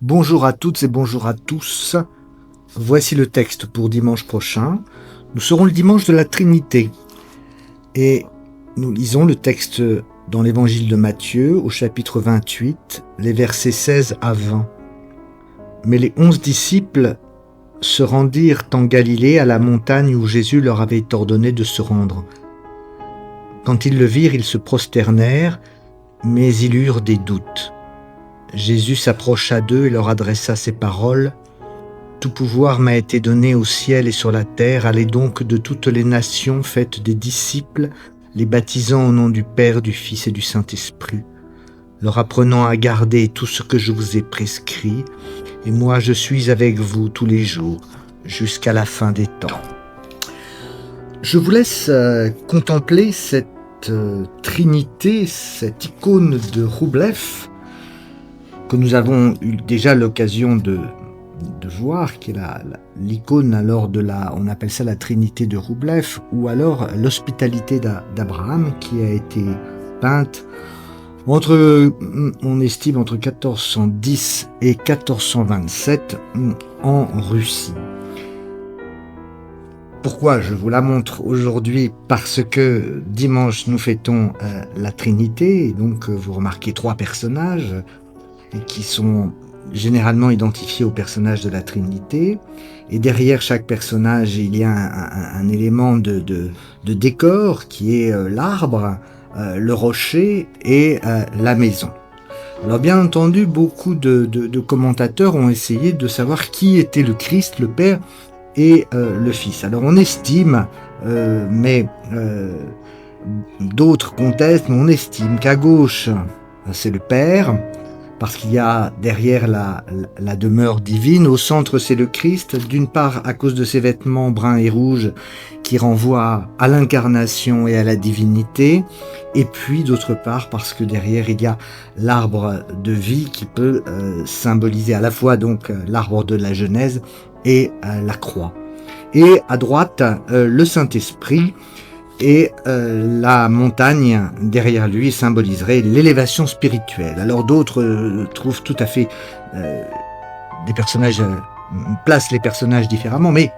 Bonjour à toutes et bonjour à tous. Voici le texte pour dimanche prochain. Nous serons le dimanche de la Trinité. Et nous lisons le texte dans l'évangile de Matthieu au chapitre 28, les versets 16 à 20. Mais les 11 disciples se rendirent en Galilée à la montagne où Jésus leur avait ordonné de se rendre. Quand ils le virent, ils se prosternèrent, mais ils eurent des doutes. Jésus s'approcha d'eux et leur adressa ces paroles. « Tout pouvoir m'a été donné au ciel et sur la terre. Allez donc de toutes les nations, faites des disciples, les baptisant au nom du Père, du Fils et du Saint-Esprit, leur apprenant à garder tout ce que je vous ai prescrit. Et moi, je suis avec vous tous les jours, jusqu'à la fin des temps. » Je vous laisse contempler cette Trinité, cette icône de Wróblew, que nous avons eu déjà l'occasion de voir, qui est l'icône alors on appelle ça la Trinité de Wróblew, ou alors l'hospitalité d'Abraham, qui a été peinte on estime entre 1410 et 1427 en Russie. Pourquoi je vous la montre aujourd'hui? Parce que dimanche nous fêtons la Trinité, et donc vous remarquez 3 personnages qui sont généralement identifiés au personnage de la Trinité, et derrière chaque personnage il y a un élément de décor qui est l'arbre, le rocher et la maison. Alors bien entendu, beaucoup de commentateurs ont essayé de savoir qui était le Christ, le Père et le Fils. Alors on estime, mais d'autres contestent, mais on estime qu'à gauche c'est le Père, parce qu'il y a derrière la demeure divine. Au centre, c'est le Christ, d'une part à cause de ses vêtements bruns et rouges qui renvoient à l'incarnation et à la divinité, et puis d'autre part parce que derrière il y a l'arbre de vie qui peut symboliser à la fois donc l'arbre de la Genèse et la croix. Et à droite, le Saint-Esprit, et la montagne derrière lui symboliserait l'élévation spirituelle. Alors d'autres trouvent tout à fait des personnages, placent les personnages différemment, mais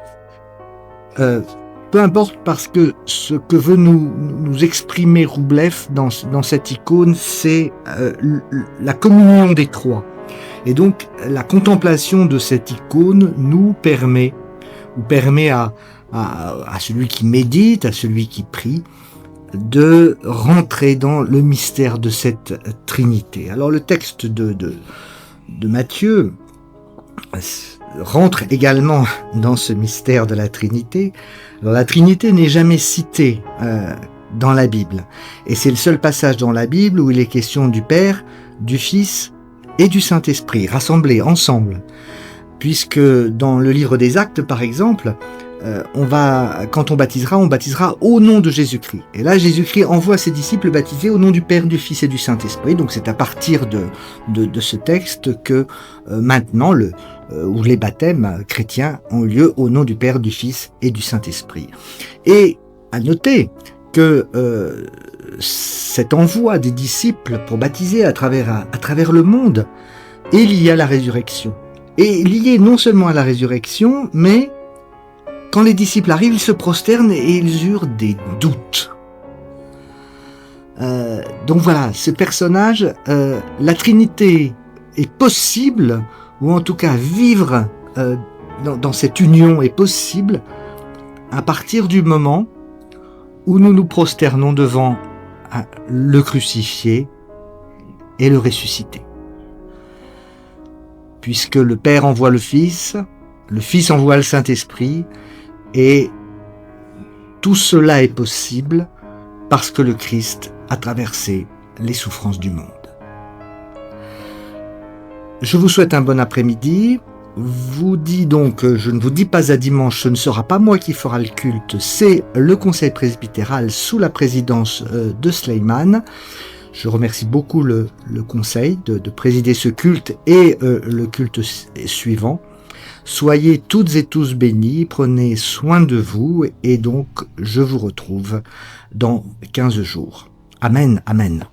peu importe, parce que ce que veut nous exprimer Wróblew dans cette icône, c'est la communion des trois. Et donc la contemplation de cette icône nous permet à celui qui médite, à celui qui prie, de rentrer dans le mystère de cette Trinité. Alors le texte de Matthieu rentre également dans ce mystère de la Trinité. Alors la Trinité n'est jamais citée dans la Bible, et c'est le seul passage dans la Bible où il est question du Père, du Fils et du Saint-Esprit, rassemblés ensemble. Puisque dans le livre des Actes, par exemple, quand on baptisera au nom de Jésus-Christ. Et là, Jésus-Christ envoie ses disciples baptisés au nom du Père, du Fils et du Saint-Esprit. Donc c'est à partir de ce texte que maintenant, où les baptêmes chrétiens ont lieu au nom du Père, du Fils et du Saint-Esprit. Et à noter que cet envoi des disciples pour baptiser à travers le monde est lié à la résurrection. Et lié non seulement à la résurrection, mais quand les disciples arrivent, ils se prosternent et ils eurent des doutes. Donc voilà, ce personnage, la Trinité est possible, ou en tout cas vivre dans cette union est possible à partir du moment où nous nous prosternons devant le crucifié et le ressuscité. Puisque le Père envoie le Fils envoie le Saint-Esprit, et tout cela est possible parce que le Christ a traversé les souffrances du monde. Je vous souhaite un bon après-midi. Vous dis donc, je ne vous dis pas à dimanche, ce ne sera pas moi qui fera le culte, c'est le conseil presbytéral sous la présidence de Sleiman. Je remercie beaucoup le conseil de présider ce culte et le culte suivant. Soyez toutes et tous bénis, prenez soin de vous, et donc je vous retrouve dans 15 jours. Amen, amen.